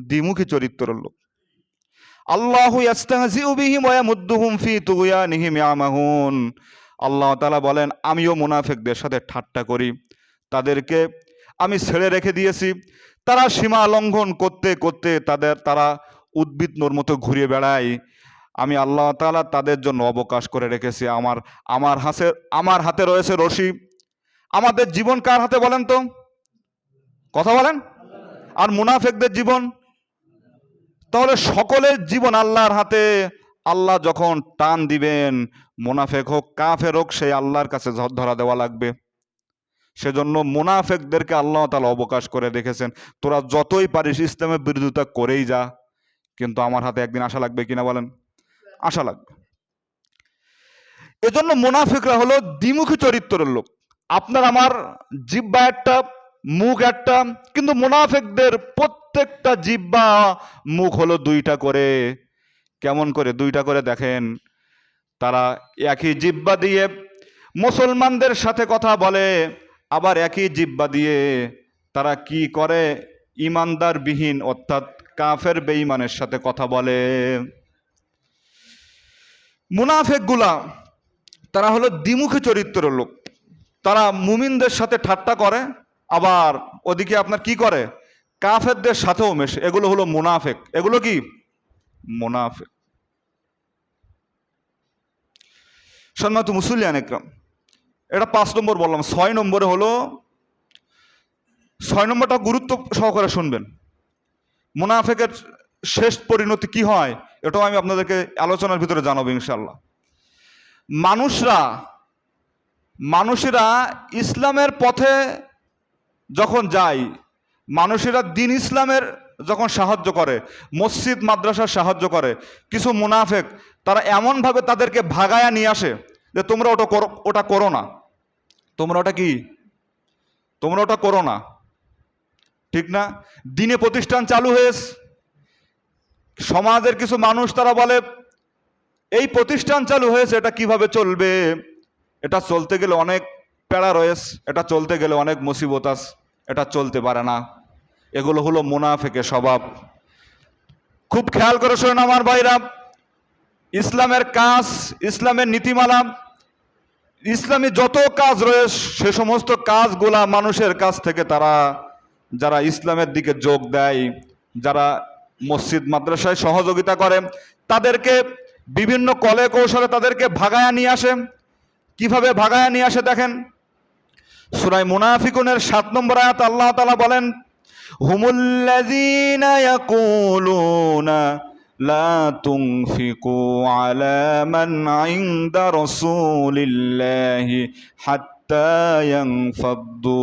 দ্বিমুখী চরিত্রের লোক। আল্লাহু ইয়াস্তাহজিউ বিহিম ওয়া ইয়ামুদ্দুহুম ফি তুগয়ানিহিম ইয়ামাহুন, আল্লাহ তাআলা বলেন আমিও মুনাফিকদের সাথে ঠাট্টা করি, তাদেরকে আমি ছেড়ে রেখে দিয়েছি। তারা সীমা লঙ্ঘন করতে করতে তারা উদ্ভিদর মতো ঘুরে বেড়ায়। আমি আল্লাহ তাআলা তাদের জন্য অবকাশ করে রেখেছি। আমার হাতে রয়েছে রশি। আমাদের জীবন কার হাতে বলেন তো, কথা বলেন। আর মুনাফিকদের জীবন, তাহলে সকলের জীবন আল্লাহর হাতে। আল্লাহ যখন টান দিবেন, মুনাফিক হোক কাফের হোক, সেই আল্লাহর কাছে ধরা দেওয়া লাগবে। সেজন্য মুনাফিকদেরকে আল্লাহ তাআলা অবকাশ করে রেখেছেন। তোরা যতই পারিস ইসলামের বিরোধিতা করেই যা, কিন্তু আমার হাতে একদিন আশা লাগবে কিনা বলেন, আশা লাগবে। এজন্য মুনাফিকরা হলো দ্বিমুখী চরিত্রের লোক। আপনার আমার জিহ্বা একটা, মুখ একটা, কিন্তু মুনাফিকদের প্রত্যেকটা জিহ্বা মুখ হলো 2টা করে। কেমন করে 2টা করে দেখেন, তারা একই জিহ্বা দিয়ে মুসলমানদের সাথে কথা বলে, আবার একই জিহ্বা দিয়ে তারা কি করে, ইমানদার বিহীন অর্থাৎ কাফের বেঈমানের সাথে কথা বলে। মুনাফিকগুলা তারা হলো দ্বিমুখী চরিত্রের লোক। তারা মুমিনদের সাথে ঠাট্টা করে, আবার ওদিকে আপনার কি করে, কাফেরদের সাথেও মেশে। এগুলো হলো মুনাফিক। এগুলো কি মুনাফিক। সম্মানিত মুসল্লিয়ান ইকরাম, এটা 5 নম্বর বললাম। 6 নম্বরে হলো, 6 নম্বরটা গুরুত্ব সহকারে শুনবেন। মুনাফিকের শেষ পরিণতি কি হয়, এটাও আমি আপনাদেরকে আলোচনার ভিতরে জানাবো ইনশাআল্লাহ। মানুষেরা ইসলামের পথে যখন যায়, মানুষেরা দিন ইসলামের যখন সাহায্য করে, মসজিদ মাদ্রাসার সাহায্য করে, কিছু মুনাফেক তারা এমনভাবে তাদেরকে ভাগায়া নিয়ে আসে যে তোমরা ওটা করো না, তোমরা ওটা করো না, ঠিক না? দিনে প্রতিষ্ঠান চালু হয়েছে, সমাজের কিছু মানুষ তারা বলে এই প্রতিষ্ঠান চালু হয়েছে, এটা কিভাবে চলবে, এটা চলতে গেলে অনেক প্যারা রয়েছে, এটা চলতে গেলে অনেক মুসিবত আছে, এটা চলতে পারে না। এগুলো হলো মুনাফিকের স্বভাব। খুব খেয়াল করে শোনেন আমার ভাইরা, ইসলামের কাজ, ইসলামের নীতিমালা, ইসলামী যত কাজ রয়েছে সে সমস্ত কাজগুলা মানুষের কাছ থেকে তারা যারা ইসলামের দিকে যোগ দেয়, যারা মসজিদ মাদ্রাসায় সহযোগিতা করে, তাদেরকে বিভিন্ন কলে কৌশলে তাদেরকে ভাগায়া নিয়ে আসে। কিভাবে ভাগায়া নিয়ে আসে দেখেন, সূরা মুনাফিকুনের 7 নম্বর আয়াত আল্লাহ তাআলা বলেন, হুমুল্লাযীনা ইয়াকুলুনা লা তুনফিকু আলা মান ইনদা রাসূলিল্লাহি হাত্তা ইয়ানফাদ্দু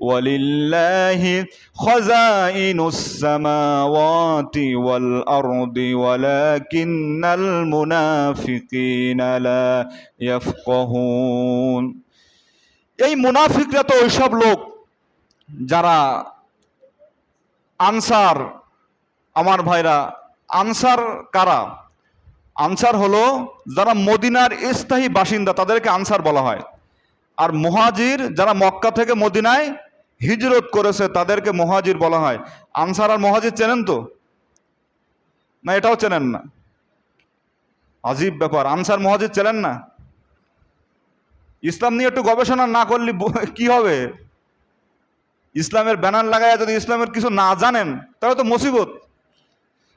ওয়ালিল্লাহি খাযাইনুস সামাওয়াতি ওয়াল আরদি ওয়ালাকিন্নাল মুনাফিকিনা লা ইয়াফকাহুন। এই মুনাফিকরা তো ওইসব লোক যারা আনসার। আমার ভাইরা, আনসার কারা? আনসার হলো যারা মদিনার স্থায়ী বাসিন্দা, তাদেরকে আনসার বলা হয়। আর মুহাজির যারা মক্কা থেকে মদিনায় হিজরত করেছে তাদেরকে মুহাজির বলা হয়। আনসার আর মুহাজির চেনেন তো? না এটাও চেনেন না? আজীব ব্যাপার, আনসার মুহাজির চেনেন না? ইসলাম নিয়ে একটু গবেষণা না করলে কি হবে? ইসলামের ব্যানার লাগায় যদি ইসলামের কিছু না জানেন তাহলে তো মুসিবত।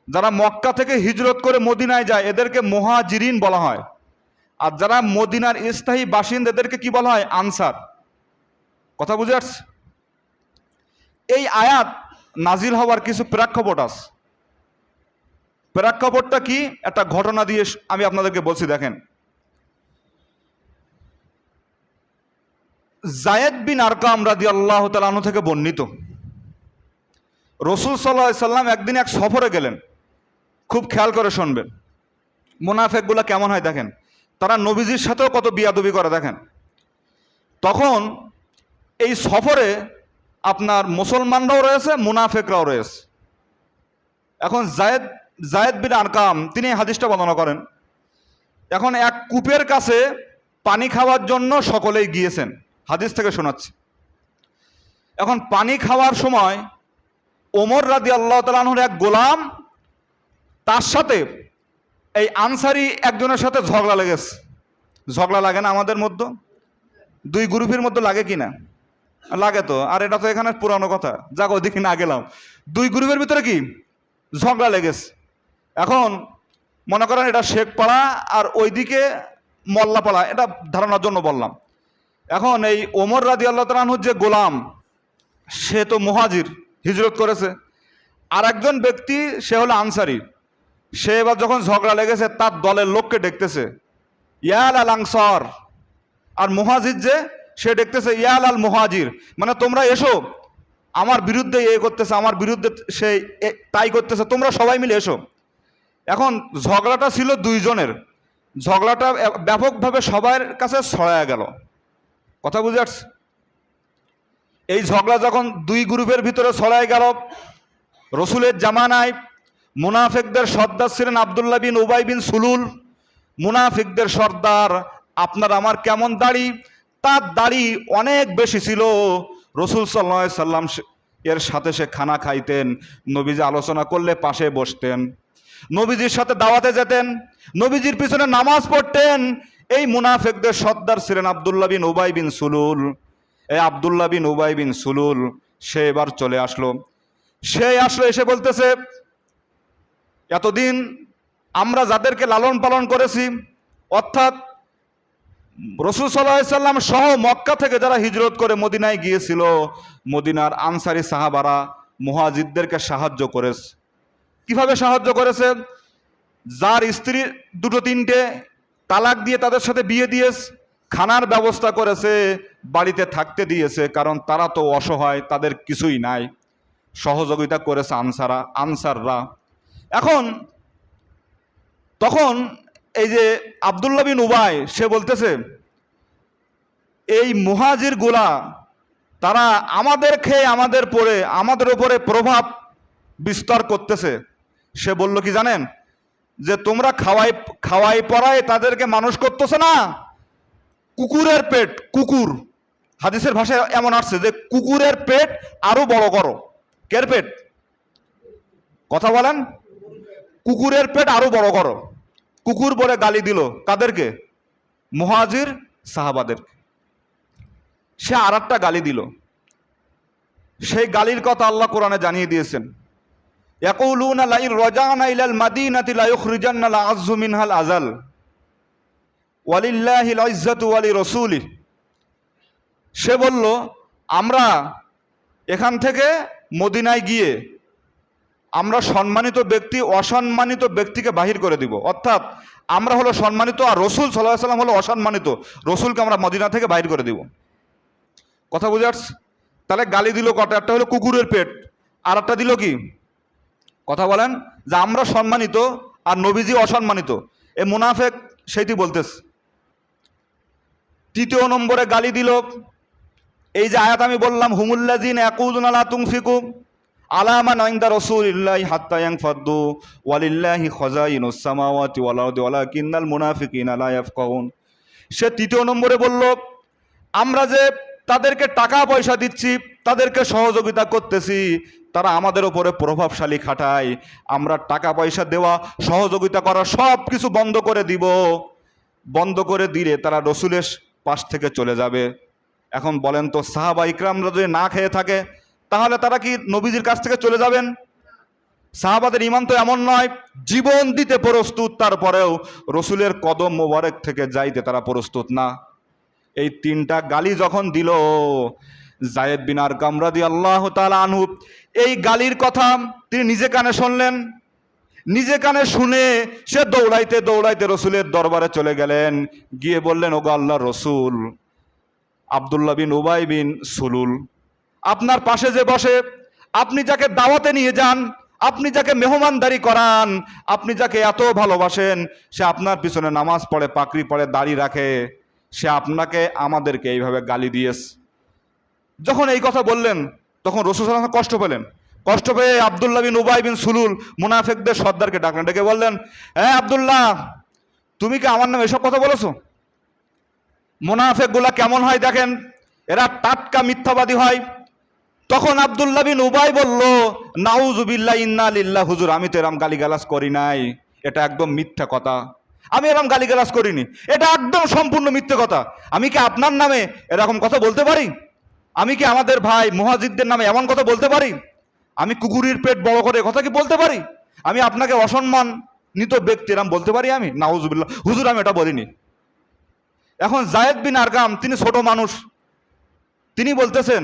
যারা মক্কা থেকে হিজরত করে মদিনায় যায় এদেরকে মুহাজিরিন বলা হয়, আর যারা মদিনার স্থায়ী বাসিন্দা এদেরকে কি বলা হয়? আনসার। কথা বুঝে আসছে? এই আয়াত নাজিল হওয়ার কিছু প্রেক্ষাপট আছে। প্রেক্ষাপটটা কি? একটা ঘটনা দিয়ে আমি আপনাদেরকে বলছি। দেখেন, যায়েদ বিন আরকাম রাদিয়াল্লাহু তাআলা আনহু থেকে বর্ণিত, রাসূল সাল্লাল্লাহু আলাইহি সাল্লাম একদিন এক সফরে গেলেন। খুব খেয়াল করে শুনবেন, মুনাফিকগুলো কেমন হয় দেখেন। তারা নবীজির সাথেও কত বিয়াদবি করে দেখেন। তখন এই সফরে আপনার মুসলমানরাও রয়েছে, মুনাফিকরাও রয়েছে। এখন যায়েদ বিন আরকাম তিনি হাদিসটা বর্ণনা করেন। এখন এক কূপের কাছে পানি খাওয়ার জন্য সকলেই গিয়েছেন, হাদিস থেকে শোনাচ্ছে। এখন পানি খাওয়ার সময় ওমর রাদিয়াল্লাহু তাআলা আনহুর এক গোলাম, তার সাথে এই আনসারি একজনের সাথে ঝগড়া লেগেছে। ঝগড়া লাগে না আমাদের মধ্যে? দুই গ্রুপের মধ্যে লাগে কি না? লাগে তো। আর এটা তো এখানে পুরানো কথা, যাক ওদিকে না গেলাম। দুই গ্রুপের ভিতরে কি ঝগড়া লেগেছে। এখন মনে করেন এটা শেখপাড়া আর ওইদিকে মোল্লাপাড়া, এটা ধারণার জন্য বললাম। এখন এই ওমর রাদিয়াল্লাহু তাআলা আনহুর যে গোলাম, সে তো মুহাজির, হিজরত করেছে। আর একজন ব্যক্তি সে হলো আনসারি। সে এবার যখন ঝগড়া লেগেছে তার দলের লোককে দেখতেছে ইয়াল আল আনসার, আর মুহাজির যে সে দেখতেছে ইয়াল আল মুহাজির, মানে তোমরা এসো, আমার বিরুদ্ধে এ করতেছে, আমার বিরুদ্ধে সে তাই করতেছে, তোমরা সবাই মিলে এসো। এখন ঝগড়াটা ছিল দুইজনের, ঝগড়াটা ব্যাপকভাবে সবার কাছে ছড়ায়া গেল। কথা বুঝে আসছে? এই ঝগড়া যখন দুই গ্রুপের ভিতরে ছড়ায় গেল, রসুলের জামানায় মুনাফিকদের সর্দার ছিলেন আব্দুল্লাহ বিন উবাই বিন সুলুল। মুনাফিকদের সর্দার, আপনার আমার কেমন দাড়ি, তার দাড়ি অনেক বেশি ছিল। রসুল সাল্লাল্লাহু আলাইহি সাল্লাম এর সাথে সে খানা খাইতেন, নবীজি আলোচনা করলে পাশে বসতেন, নবীজির সাথে দাওয়াতে যেতেন, নবীজির পিছনে নামাজ পড়তেন। এই মুনাফিকদের সর্দার ছিলেন আব্দুল্লাহ বিন উবাই বিন সুলুল। এই আব্দুল্লাহ বিন উবাই বিন সুলুল সে এবার চলে আসলো। সে এসে বলতেছে, এতদিন আমরা যাদেরকে লালন পালন করেছি, অর্থাৎ রাসূল সাল্লাল্লাহু আলাইহি সাল্লাম সহ মক্কা থেকে যারা হিজরত করে মদিনায় গিয়েছিল, মদিনার আনসারি সাহাবারা মুহাজিরদেরকে সাহায্য করেছে। কিভাবে সাহায্য করেছে? যার স্ত্রী দুটো তিনটে তালাক দিয়ে তাদের সাথে বিয়ে দিয়েছে, খানার ব্যবস্থা করেছে, বাড়িতে থাকতে দিয়েছে, কারণ তারা তো অসহায়, তাদের কিছুই নাই। সহযোগিতা করেছে আনসাররা। তখন এই যে আব্দুল্লাহ বিন উবাই সে বলতেছে, এই মুহাজিরগুলা তারা আমাদের খেয়ে আমাদের উপরে প্রভাব বিস্তার করতেছে। সে বলল কি জানেন, যে তোমরা খাওয়াই পরায় তাদেরকে মানুষ করতেছে না, কুকুরের পেট, কুকুর, হাদিসের ভাষায় এমন আসছে যে কুকুরের পেট আরো বড় করো। কের পেট? কথা বলেন। কুকুরের পেট আরো বড় করো। কুকুর বলে গালি দিল কাদেরকে? মুহাজির সাহাবাদেরকে। সে আর একটা গালি দিল। সেই গালির কথা আল্লাহ কোরআনে জানিয়ে দিয়েছেন, ইয়াকুলুনা লাইন রাজানা ইলাল মাদিনাতি লা ইখরিজান্না লা আযযু মিনহাল আযাল ওয়ালিল্লাহিল ইজ্জাতু ওয়ালি রাসূলিহি। সে বলল, আমরা এখান থেকে মদিনায় গিয়ে আমরা সম্মানিত ব্যক্তি অসম্মানিত ব্যক্তিকে বাহির করে দিব। অর্থাৎ আমরা হলো সম্মানিত আর রসুল সাল্লাল্লাহু আলাইহি ওয়াসাল্লাম হলো অসম্মানিত, রসুলকে আমরা মদিনা থেকে বাহির করে দিব। কথা বুঝে আসছে? তাহলে গালি দিল কটা? একটা হলো কুকুরের পেট, আর একটা দিল কি? কথা বলেন। যে আমরা সম্মানিত আর নবীজি অসম্মানিত। এই মুনাফেক সেইটি বলতেছে। তৃতীয় নম্বরে গালি দিল এই যে আয়াত আমি বললাম, হুমুল্লাযিনা ইয়াকুলুনা লা তুনফিকু আলা মান ইনদা রাসূলিল্লাহি হাত্তা ইয়ানফাদ্দু ওয়ালিল্লাহি খাযাইনুস সামাওয়াতি ওয়াল আরদি ওয়ালাকিন্নাল মুনাফিকিনা লা ইয়াফকাহুন। সে তৃতীয় নম্বরে বলল, আমরা যে তাদেরকে টাকা পয়সা দিচ্ছি, তাদেরকে সহযোগিতা করতেছি, তারা আমাদের উপরে প্রভাবশালী খাটায়, আমরা টাকা পয়সা দেওয়া সহযোগিতা করা সব কিছু বন্ধ করে দিব। বন্ধ করে দিলে তারা রসুলের পাশ থেকে চলে যাবে। এখন বলেন তো, সাহাবা ইকরামরা যদি না খেয়ে থাকে তাহলে তারা কি নবীজির কাছ থেকে চলে যাবেন? সাহাবাদের ঈমান তো এমন নয়, জীবন দিতে প্রস্তুত, তারপরেও রসুলের কদম মোবারক থেকে যাইতে তারা প্রস্তুত না। এই তিনটা গালি যখন দিল, যায়েদ বিন আরকাম রাদিয়াল্লাহু তাআলা আনহু এই গালির কথা তিনি নিজে কানে শুনলেন। নিজে কানে শুনে সে দৌড়াইতে দৌড়াইতে রসুলের দরবারে চলে গেলেন। গিয়ে বললেন, ওগো আল্লাহর রসুল, আব্দুল্লাহ বিন উবাই বিন সুলুল আপনার পাশে যে বসে, আপনি যাকে দাওয়াতে নিয়ে যান, আপনি যাকে মেহমানদারি করান, আপনি যাকে এত ভালোবাসেন, সে আপনার পিছনে নামাজ পড়ে, পাকড়ি পড়ে, দাড়ি রাখে, সে আপনাকে আমাদেরকে এইভাবে গালি দিয়েছে। যখন এই কথা বললেন তখন রাসূল সাল্লাল্লাহু আলাইহি ওয়াসাল্লাম কষ্ট পেলেন। কষ্ট পেয়ে আব্দুল্লাহ বিন উবাই বিন সুলুল মুনাফিকদের সর্দারকে ডাকলেন। ডেকে বললেন, হ্যাঁ আব্দুল্লাহ, তুমি কি আমার নামে এসব কথা বলেছো? মুনাফিকগুলা কেমন হয় দেখেন, এরা টাটকা মিথ্যাবাদী হয়। তখন আব্দুল্লাহ বিন উবাই বলল, নাউজুবিল্লাহ, ইন্না লিল্লাহ, হুজুর আমি তো এরম গালিগালাজ করি নাই, এটা একদম মিথ্যা কথা, আমি এরম গালিগালাজ করিনি, এটা একদম সম্পূর্ণ মিথ্যা কথা। আমি কি আপনার নামে এরকম কথা বলতে পারি? আমি কি আমাদের ভাই মুহাজিরদের নামে এমন কথা বলতে পারি? আমি কুকুরের পেট বড় করে কথা কি বলতে পারি? আমি আপনাকে অসম্মানিত ব্যক্তি এরম বলতে পারি? আমি নাউজুবিল্লাহ, হুজুর আমি এটা বলিনি। এখন যায়েদ বিন আরকাম তিনি ছোট মানুষ, তিনি বলতেছেন,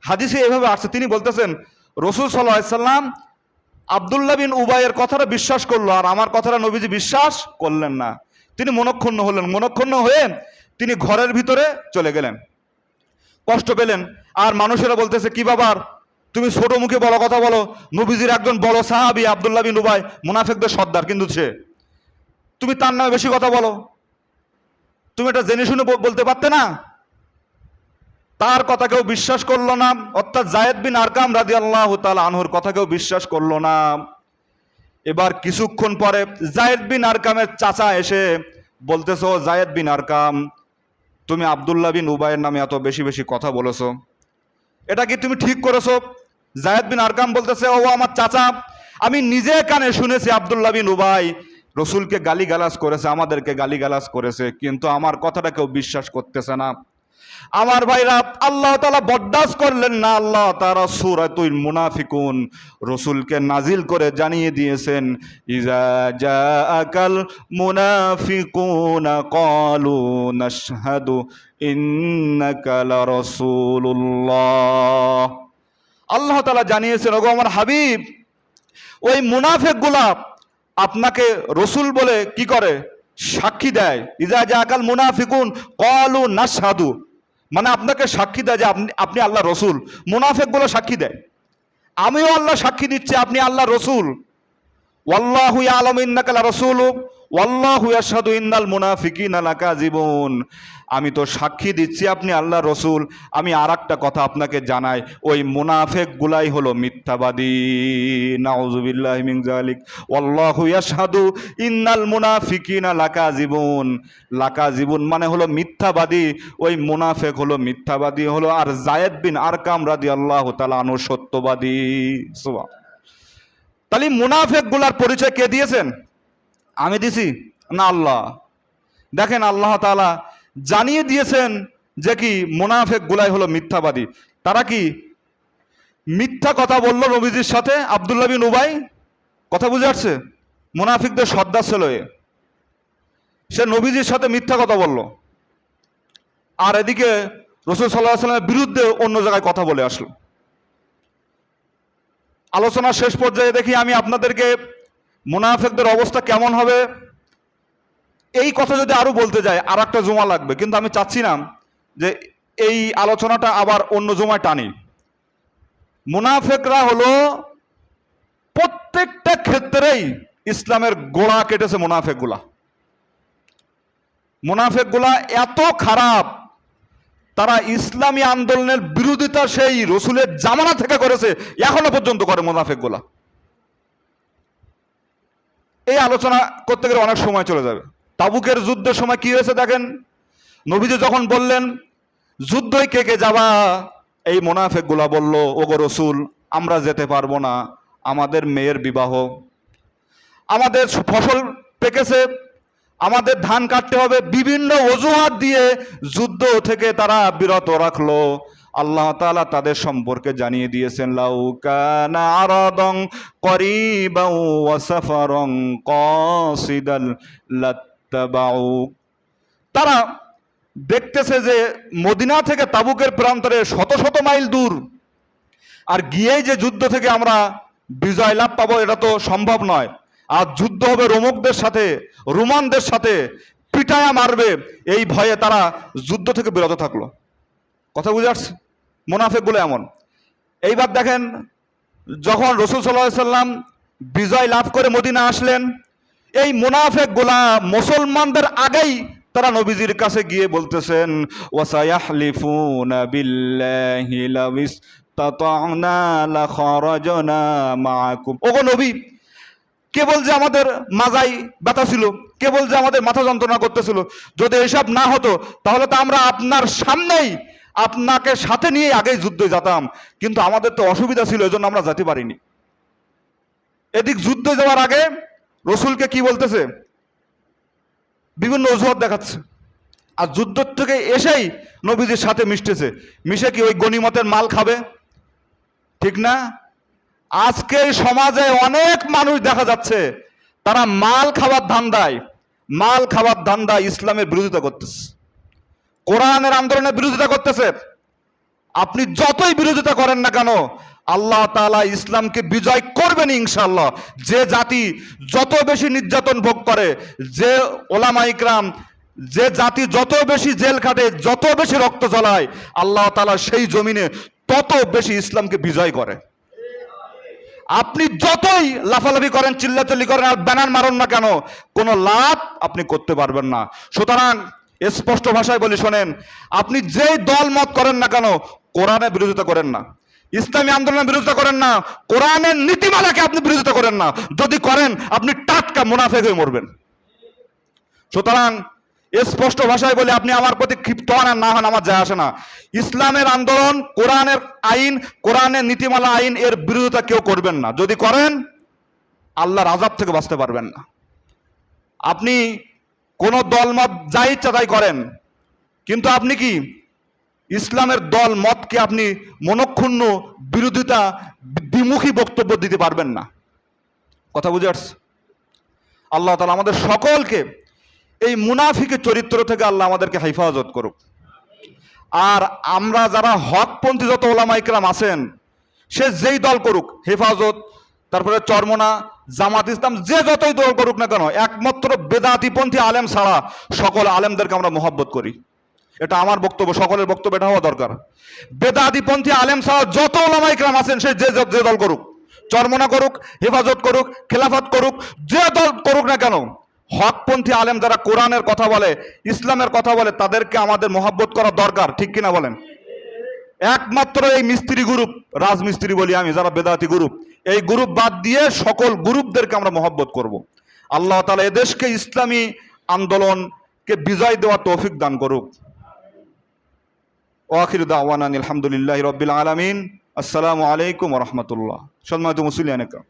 হাদিসে এভাবে আসছে, তিনি বলতেছেন রাসূল সাল্লাল্লাহু আলাইহি ওয়াসাল্লাম আব্দুল্লাহ বিন উবাইয়ের কথাটা বিশ্বাস করলো, আর আমার কথাটা নবীজি বিশ্বাস করলেন না। তিনি মনক্ষুণ্ণ হলেন। মনক্ষুণ্ণ হয়ে তিনি ঘরের ভিতরে চলে গেলেন। কষ্ট পেলেন। আর মানুষেরা বলতেছে, কি বাবার তুমি ছোট মুখে বড় কথা বলো, নবীজির একজন বড় সাহাবী আব্দুল্লাহ বিন উবাই, মুনাফিকদের সর্দার, কিন্তু সে, তুমি তার নামে বেশি কথা বলো, তুমি এটা জেনে শুনে বলতে পারতে না? তার কথা কেউ বিশ্বাস করলো না, অর্থাৎ যায়েদ বিন আরকাম রাদিয়াল্লাহু তাআলা আনহুর কথা কেউ বিশ্বাস করলো না। এবার কিছুক্ষণ পরে যায়েদ বিন আরকামের চাচা এসে বলতেছো, যায়েদ বিন আরকাম, তুমি আব্দুল্লাহ বিন উবাইয়ের নামে এত বেশি বেশি কথা বলেছো, এটা কি তুমি ঠিক করেছো? যায়েদ বিন আরকাম বলতেছে, ও আমার চাচা, আমি নিজে কানে শুনেছি আব্দুল্লাহ বিন উবাই রসুলকে গালিগালাজ করেছে, আমাদেরকে গালিগালাজ করেছে, কিন্তু আমার কথাটা কেউ বিশ্বাস করতেছে না। আমার ভাইরা, আল্লাহ তাআলা বরদাস্ত করলেন না, আল্লাহ তাআলা সূরাতুল মুনাফিকুন রসুলকে নাজিল করে জানিয়ে দিয়েছেন, ইজা জাআকাল মুনাফিকুনা ক্বালু নাশহাদু ইন্নাকা লারাসূলুল্লাহ। আল্লাহ তাআলা জানিয়েছেন, ওগো আমার হাবিব, ওই মুনাফিকগুলা আপনাকে রসুল বলে কি করে? সাক্ষী দেয়। ইজা জাআকাল মুনাফিকুন ক্বালু নাশহাদু, মানে আপনাকে সাক্ষী দেয় যে আপনি আল্লাহ রসুল। মুনাফিকগুলো সাক্ষী দেয়। আমিও আল্লাহ সাক্ষী দিচ্ছি আপনি আল্লাহ রসুল। ওয়াল্লাহু ইয়ালামু ইন্নাকা লারাসূলু ওয়াল্লাহু ইয়াশহাদু ইন্নাল মুনাফিকিনা লাকাযিবুন। আমি তো সাক্ষী দিচ্ছি আপনি আল্লাহ রসুল। আমি আর একটা কথা আপনাকে জানাই, ওই মুনাফিক গুলাই হলো মিথ্যাবাদী। নাউযুবিল্লাহি মিন যালিক। ওয়াল্লাহু ইয়াশহাদু ইন্নাল মুনাফিকিনা লাকাযিবুন। লাকাযিবুন মানে হলো মিথ্যাবাদী, ওই মুনাফিক হলো মিথ্যাবাদী হলো, আর যায়েদ বিন আরকাম রাদিয়াল্লাহু তাআলা আনহু সত্যবাদী। সুবহান। তাহলে মুনাফিক গুলার পরিচয় কে দিয়েছেন? আমি দিছি না আল্লাহ? দেখেন আল্লাহ তাআলা জানিয়ে দিয়েছেন যে কি মুনাফিক গুলাই হলো মিথ্যাবাদী। তারা কি মিথ্যা কথা বললো নবীজির সাথে? আব্দুল্লাহ বিন উবাই, কথা বুঝে আসছে? মুনাফিকদের সর্দার ছিল সে নবীজির সাথে মিথ্যা কথা বলল, আর এদিকে রাসূল সাল্লাল্লাহু আলাইহি ওয়াসাল্লামের বিরুদ্ধে অন্য জায়গায় কথা বলে আসলো। আলোচনার শেষ পর্যায়ে দেখি আমি আপনাদেরকে মুনাফিকদের অবস্থা কেমন হবে এই কথা যদি আরো বলতে যাই আর একটা জুমা লাগবে, কিন্তু আমি চাচ্ছি না যে এই আলোচনাটা আবার অন্য জুমায় টানি। মুনাফিকরা হলো প্রত্যেকটা ক্ষেত্রেই ইসলামের গোড়া কেটেছে মুনাফিকগুলা। মুনাফিকগুলা এত খারাপ, তারা ইসলামী আন্দোলনের বিরোধিতা সেই রসুলের জামানা থেকে করেছে, এখনো পর্যন্ত করে মুনাফিকগুলা। এই আলোচনা করতে গেলে অনেক সময় চলে যাবে। তাবুকের যুদ্ধের সময় কি হয়েছে দেখেন, নবীজি যখন বললেন যুদ্ধই কে কে যাবা, এই মুনাফিকগুলা বলল ওগো রসুল আমরা যেতে পারবো না, আমাদের মেয়ের বিবাহ, আমাদের ফসল পেকেছে, আমাদের ধান কাটতে হবে, বিভিন্ন অজুহাত দিয়ে যুদ্ধ থেকে তারা বিরত রাখলো। আল্লাহ তাআলা তাদের সম্পর্কে জানিয়ে দিয়েছেন লাউ কানা আরাদান করিবান ওয়া সাফারান কাসিদাল লাত্তাবাউ। তারা দেখতেছে যে মদিনা থেকে তাবুকের প্রান্তরে শত শত মাইল দূর, আর গিয়েই যে যুদ্ধ থেকে আমরা বিজয় লাভ পাবো এটা তো সম্ভব নয়। আর যুদ্ধ হবে রোমকদের সাথে, রোমানদের সাথে, পিটায়া মারবে, এই ভয়ে তারা যুদ্ধ থেকে বিরত থাকলো। কথা বুঝে আসছে? মুনাফিকগুলো এমন। এইবার দেখেন যখন রাসূল সাল্লাল্লাহু আলাইহি সাল্লাম বিজয় লাভ করে মদিনা আসলেন, এই মুনাফিকগুলা মুসলমানদের আগেই তারা নবীজির কাছে গিয়ে বলতেছেন ওয়াসায়াহলিফুনা বিল্লাহি লাউস তাতা'না লাখারাজনা মাআকুম। ওগো নবী, কেবল যে আমাদের মাজায় ব্যথা ছিল, কেবল যে আমাদের মাথা যন্ত্রণা করতেছিল, যদি এসব না হতো তাহলে তো আমরা আপনার সামনেই আপনাকে সাথে নিয়ে আগেই যুদ্ধে যেতাম, কিন্তু আমাদের তো অসুবিধা ছিল এজন্য আমরা যেতে পারিনি। এদিক যুদ্ধে যাওয়ার আগে রসুলকে কি বলতেছে? বিভিন্ন অজুহাত দেখাচ্ছে। আর যুদ্ধ থেকে এসেই নবীজির সাথে মিশতেছে, মিশে কি ওই গনিমতের মাল খাবে? ঠিক না? আজকে সমাজে অনেক মানুষ দেখা যাচ্ছে তারা মাল খাওয়ার ধান্দায় ইসলামের বিরোধিতা করতেছে, কোরআনের আন্দোলনের বিরোধিতা করতেছে। আপনি যতই বিরোধিতা করেন না কেন আল্লাহ তাআলা ইসলামকে বিজয় করবেন ইনশাআল্লাহ। যে জাতি যত বেশি নির্যাতন ভোগ করে, যে ওলামা ইকরাম, যে জাতি যত বেশি জেল খাটে, যত বেশি রক্ত ঝরায়, আল্লাহ তাআলা সেই জমিনে তত বেশি ইসলামকে বিজয় করে। আপনি যতই লাফালাফি করেন, চিল্লাচিল্লি করেন আর ব্যানার মারুন না কেন, কোনো লাভ আপনি করতে পারবেন না। সুতরাং স্পষ্ট ভাষায় বলি শোনেন, আপনি যেই দল মত করেন না কেন কোরআনের বিরোধিতা করেন না, ইসলামী আন্দোলনের বিরোধিতা করেন না, কোরআনের নীতিমালাকে আপনি বিরোধিতা করেন না। যদি করেন আপনি টাটকা মুনাফিক হয়ে মরবেন। সুতরাং স্পষ্ট ভাষায় বলে আপনি আমার প্রতি ক্ষিপ্ত হন আর না হন আমার যায় আসে না। ইসলামের আন্দোলন, কোরআনের আইন, কোরআনের নীতিমালা আইন এর বিরোধিতা কেউ করবেন না। যদি করেন আল্লাহর আযাব থেকে বাঁচতে পারবেন না। আপনি কোন দল মত যা ইচ্ছা তাই করেন, কিন্তু আপনি কি ইসলামের দল মতকে আপনি মনক্ষুণ্ণ বিরোধিতা দ্বিমুখী বক্তব্য দিতে পারবেন না। কথা বুঝে আসছে? আল্লাহ তাআলা আমাদের সকলকে এই মুনাফিকের চরিত্র থেকে আল্লাহ আমাদেরকে হেফাজত করুক। আর আমরা যারা হকপন্থী যত ওলামা ইকরাম আছেন, সে যেই দল করুক, হেফাজত, তারপরে চরমনা, জামাত ইসলাম, যে যতই দল করুক না কেন, একমাত্র বেদাতিপন্থী আলেম ছাড়া সকল আলেমদেরকে আমরা মহব্বত করি। এটা আমার বক্তব্য, সকলের বক্তব্য এটা হওয়া দরকার। বেদাতিপন্থী আলেম সাহেব যত ওলামা ইকরাম আছেন, সে যে যে দল করুক, চরমনা করুক, হেফাজত করুক, খেলাফত করুক, যে দল করুক না কেন, হকপন্থী আলেম যারা কোরআনের কথা বলে, ইসলামের কথা বলে, তাদেরকে আমাদের মহব্বত করা দরকার, ঠিক কিনা বলেন? একমাত্র এই মিস্ত্রি গ্রুপ, রাজমিস্ত্রি বলি আমি, যারা বেদাতি গ্রুপ, এই গ্রুপ বাদ দিয়ে সকল গ্রুপদেরকে আমরা মহব্বত করব। আল্লাহ তাআলা এদেশকে ইসলামী আন্দোলনকে বিজয় দেওয়ার তৌফিক দান করুক। ওয়াখির দাওয়ানা আলহামদুলিল্লাহি রাব্বিল আলামিন। আসসালামু আলাইকুম ওয়া রাহমাতুল্লাহ। সম্মানিত মুসলিয়ান একরাম।